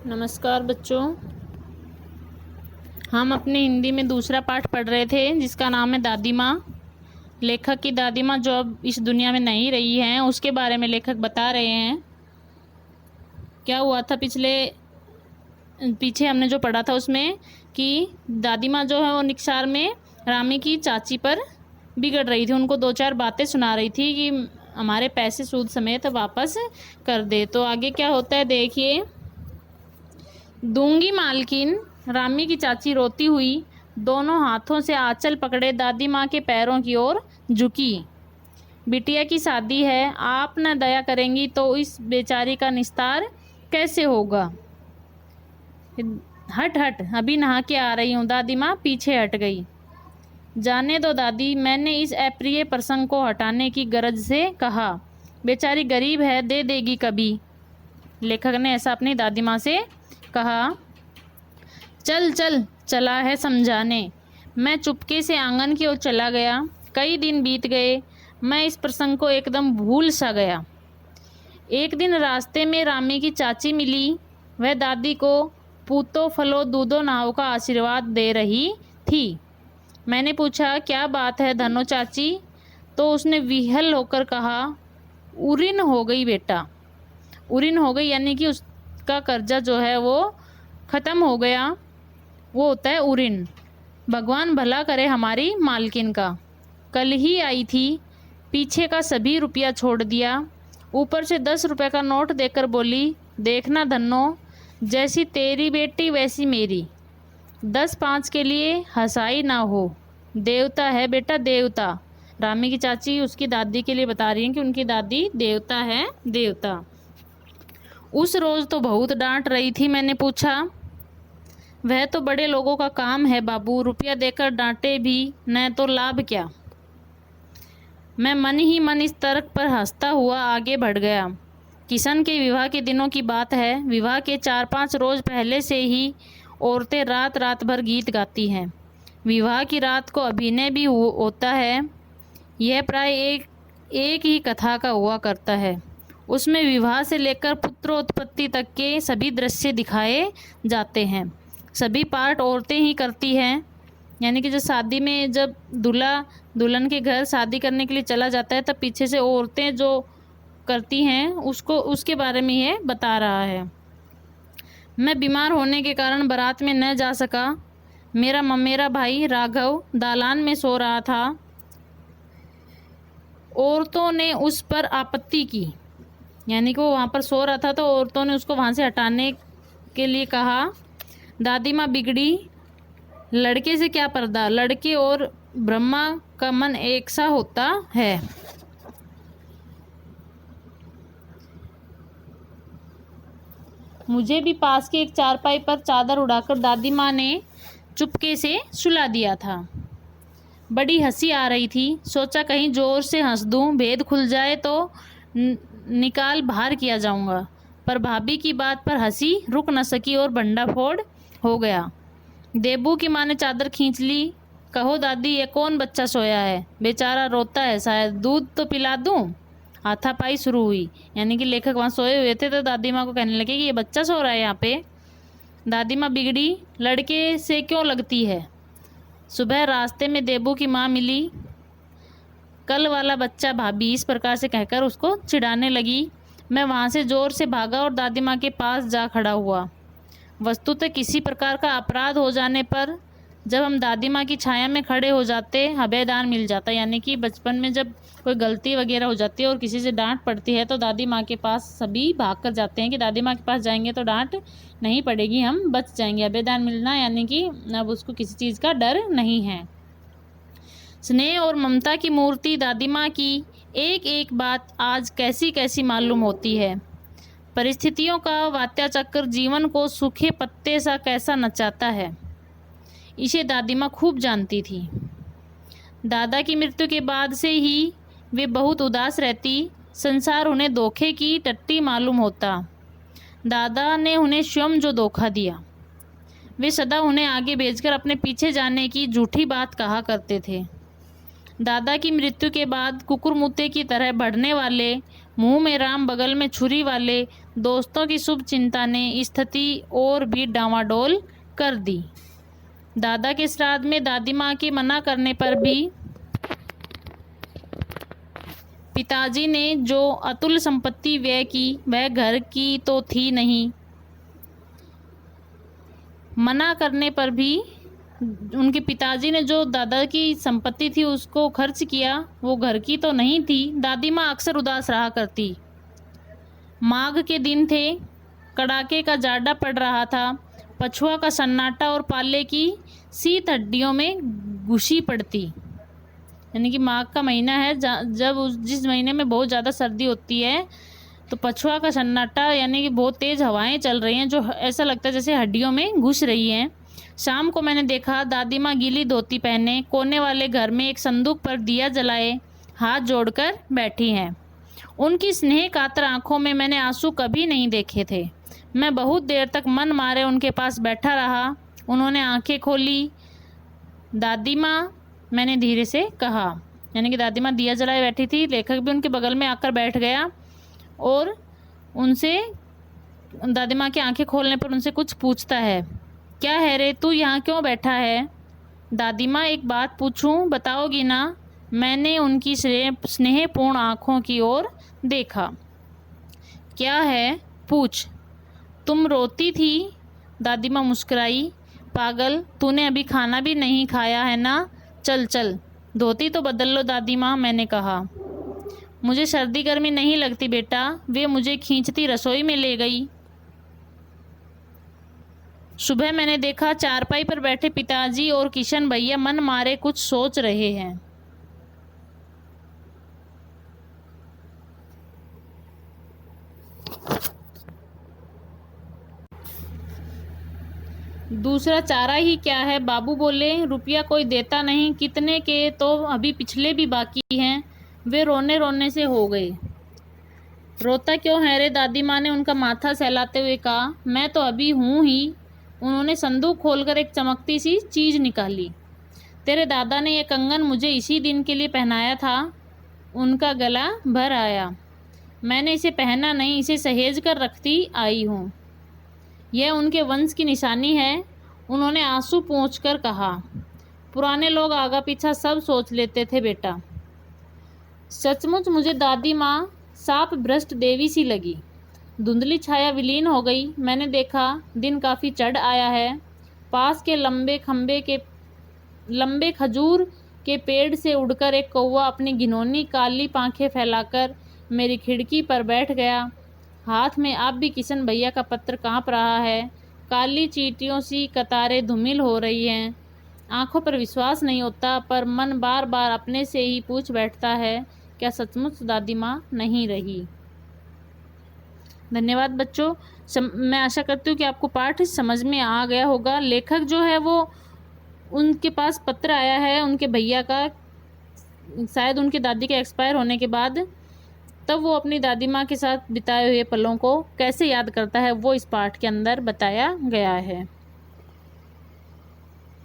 नमस्कार बच्चों। हम अपने हिंदी में दूसरा पाठ पढ़ रहे थे जिसका नाम है दादी माँ। लेखक की दादी माँ जो अब इस दुनिया में नहीं रही हैं उसके बारे में लेखक बता रहे हैं। क्या हुआ था पीछे हमने जो पढ़ा था उसमें कि दादी माँ जो है वो निक्षार में रामी की चाची पर बिगड़ रही थी। उनको 2-4 बातें सुना रही थी कि हमारे पैसे सूद समेत वापस कर दे। तो आगे क्या होता है देखिए। दूंगी मालकिन, रामी की चाची रोती हुई दोनों हाथों से आंचल पकड़े दादी माँ के पैरों की ओर झुकी। बिटिया की शादी है, आप न दया करेंगी तो इस बेचारी का निस्तार कैसे होगा। हट हट, अभी नहा के आ रही हूँ। दादी माँ पीछे हट गई। जाने दो दादी, मैंने इस अप्रिय प्रसंग को हटाने की गरज से कहा। बेचारी गरीब है, दे देगी कभी। लेखक ने ऐसा अपनी दादी माँ से कहा। चल चल, चला है समझाने। मैं चुपके से आंगन की ओर चला गया। कई दिन बीत गए, मैं इस प्रसंग को एकदम भूल सा गया। एक दिन रास्ते में रामी की चाची मिली। वह दादी को पूतो फलो दूधो नाव का आशीर्वाद दे रही थी। मैंने पूछा, क्या बात है धनो चाची? तो उसने विहल होकर कहा, उरिन हो गई बेटा। उरिन हो गई यानी कि उसका कर्जा जो है वो ख़त्म हो गया, वो होता है उरिन। भगवान भला करे हमारी मालकिन का। कल ही आई थी, पीछे का सभी रुपया छोड़ दिया, ऊपर से 10 रुपये का नोट देकर बोली, देखना धन्नो, जैसी तेरी बेटी वैसी मेरी। 10-5 के लिए हंसाई ना हो। देवता है बेटा, देवता। रामी की चाची उसकी दादी के लिए बता रही हैं कि उनकी दादी देवता है, देवता। उस रोज़ तो बहुत डांट रही थी। मैंने पूछा, वह तो बड़े लोगों का काम है बाबू, रुपया देकर डांटे भी न तो लाभ क्या। मैं मन ही मन इस तर्क पर हंसता हुआ आगे बढ़ गया। किशन के विवाह के दिनों की बात है। विवाह के 4-5 रोज़ पहले से ही औरतें रात रात भर गीत गाती हैं। विवाह की रात को अभिनय भी होता है। यह प्राय एक ही कथा का हुआ करता है। उसमें विवाह से लेकर पुत्रोत्पत्ति तक के सभी दृश्य दिखाए जाते हैं। सभी पार्ट औरतें ही करती हैं। यानी कि जब शादी में जब दूल्हा दुल्हन के घर शादी करने के लिए चला जाता है तब पीछे से औरतें जो करती हैं उसके बारे में ये बता रहा है। मैं बीमार होने के कारण बारात में न जा सका। मेरा भाई राघव दालान में सो रहा था। औरतों ने उस पर आपत्ति की, यानी कि वो वहाँ पर सो रहा था तो औरतों ने उसको वहाँ से हटाने के लिए कहा। दादी माँ बिगड़ी, लड़के से क्या पर्दा, लड़के और ब्रह्मा का मन एक सा होता है। मुझे भी पास के एक चारपाई पर चादर उड़ाकर दादी माँ ने चुपके से सुला दिया था। बड़ी हंसी आ रही थी। सोचा कहीं जोर से हंस दूं, भेद खुल जाए तो निकाल बाहर किया जाऊंगा। पर भाभी की बात पर हंसी रुक न सकी और भंडाफोड़ हो गया। देबू की माँ ने चादर खींच ली। कहो दादी, ये कौन बच्चा सोया है? बेचारा रोता है शायद, दूध तो पिला दूं? हाथापाई शुरू हुई। यानी कि लेखक वहाँ सोए हुए थे तो दादी माँ को कहने लगे कि ये बच्चा सो रहा है यहाँ पे। दादी माँ बिगड़ी, लड़के से क्यों लगती है? सुबह रास्ते में देबू की माँ मिली। कल वाला बच्चा भाभी, इस प्रकार से कहकर उसको चिढ़ाने लगी। मैं वहाँ से ज़ोर से भागा और दादी माँ के पास जा खड़ा हुआ। वस्तुतः किसी प्रकार का अपराध हो जाने पर जब हम दादी माँ की छाया में खड़े हो जाते, अभयदान मिल जाता। यानी कि बचपन में जब कोई गलती वगैरह हो जाती है और किसी से डांट पड़ती है तो दादी माँ के पास सभी भाग कर जाते हैं कि दादी माँ के पास जाएंगे तो डांट नहीं पड़ेगी, हम बच जाएंगे। अभयदान मिलना यानी कि अब उसको किसी चीज़ का डर नहीं है। स्नेह और ममता की मूर्ति दादी माँ की एक एक बात आज कैसी कैसी मालूम होती है। परिस्थितियों का वात्याचक्र जीवन को सूखे पत्ते सा कैसा नचाता है, इसे दादी माँ खूब जानती थी। दादा की मृत्यु के बाद से ही वे बहुत उदास रहती। संसार उन्हें धोखे की टट्टी मालूम होता। दादा ने उन्हें स्वयं जो धोखा दिया, वे सदा उन्हें आगे भेजकर अपने पीछे जाने की झूठी बात कहा करते थे। दादा की मृत्यु के बाद कुकुरमुत्ते की तरह बढ़ने वाले मुंह में राम बगल में छुरी वाले दोस्तों की शुभ चिंता ने स्थिति और भी डांवाडोल कर दी। दादा के श्राद्ध में दादी माँ के मना करने पर भी पिताजी ने जो अतुल संपत्ति व्यय की वह घर की तो थी नहीं। मना करने पर भी उनके पिताजी ने जो दादा की संपत्ति थी उसको खर्च किया, वो घर की तो नहीं थी। दादी माँ अक्सर उदास रहा करती। माघ के दिन थे, कड़ाके का जाड़ा पड़ रहा था। पछुआ का सन्नाटा और पाले की शीत हड्डियों में घुसी पड़ती। यानी कि माघ का महीना है, जब जिस महीने में बहुत ज़्यादा सर्दी होती है, तो पछुआ का सन्नाटा यानी कि बहुत तेज़ हवाएं चल रही हैं जो ऐसा लगता है जैसे हड्डियों में घुस रही हैं। शाम को मैंने देखा दादी माँ गीली धोती पहने कोने वाले घर में एक संदूक पर दिया जलाए हाथ जोड़कर बैठी हैं। उनकी स्नेह कातर आंखों में मैंने आंसू कभी नहीं देखे थे। मैं बहुत देर तक मन मारे उनके पास बैठा रहा। उन्होंने आंखें खोली। दादी माँ, मैंने धीरे से कहा। यानी कि दादी माँ दिया जलाए बैठी थी, लेखक भी उनके बगल में आकर बैठ गया और उनसे दादी माँ की आंखें खोलने पर उनसे कुछ पूछता है। क्या है रे, तू यहाँ क्यों बैठा है? दादी माँ, एक बात पूछूं, बताओगी ना? मैंने उनकी स्नेहपूर्ण आँखों की ओर देखा। क्या है? पूछ। तुम रोती थी? दादी माँ मुस्कुराई। पागल, तूने अभी खाना भी नहीं खाया है ना? चल चल धोती तो बदल लो दादी माँ, मैंने कहा। मुझे सर्दी गर्मी नहीं लगती बेटा, वे मुझे खींचती रसोई में ले गई। सुबह मैंने देखा चारपाई पर बैठे पिताजी और किशन भैया मन मारे कुछ सोच रहे हैं। दूसरा चारा ही क्या है, बाबू बोले। रुपया कोई देता नहीं, कितने के तो अभी पिछले भी बाकी हैं। वे रोने रोने से हो गए। रोता क्यों है रे, दादी माँ ने उनका माथा सहलाते हुए कहा। मैं तो अभी हूँ ही। उन्होंने संदूक खोलकर एक चमकती सी चीज़ निकाली। तेरे दादा ने यह कंगन मुझे इसी दिन के लिए पहनाया था। उनका गला भर आया। मैंने इसे पहना नहीं, इसे सहेज कर रखती आई हूँ। यह उनके वंश की निशानी है, उन्होंने आंसू पोंछकर कहा। पुराने लोग आगा पीछा सब सोच लेते थे बेटा। सचमुच मुझे दादी माँ साप भ्रष्ट देवी सी लगी। धुंधली छाया विलीन हो गई। मैंने देखा दिन काफ़ी चढ़ आया है। पास के लंबे खजूर के पेड़ से उड़कर एक कौवा अपनी घिनौनी काली पांखें फैलाकर मेरी खिड़की पर बैठ गया। हाथ में अब भी किशन भैया का पत्र कांप रहा है। काली चींटियों सी कतारें धूमिल हो रही हैं। आंखों पर विश्वास नहीं होता, पर मन बार बार अपने से ही पूछ बैठता है, क्या सचमुच दादी माँ नहीं रही? धन्यवाद बच्चों। मैं आशा करती हूँ कि आपको पाठ समझ में आ गया होगा। लेखक जो है वो उनके पास पत्र आया है उनके भैया का, शायद उनकी दादी के एक्सपायर होने के बाद, तब वो अपनी दादी माँ के साथ बिताए हुए पलों को कैसे याद करता है वो इस पाठ के अंदर बताया गया है।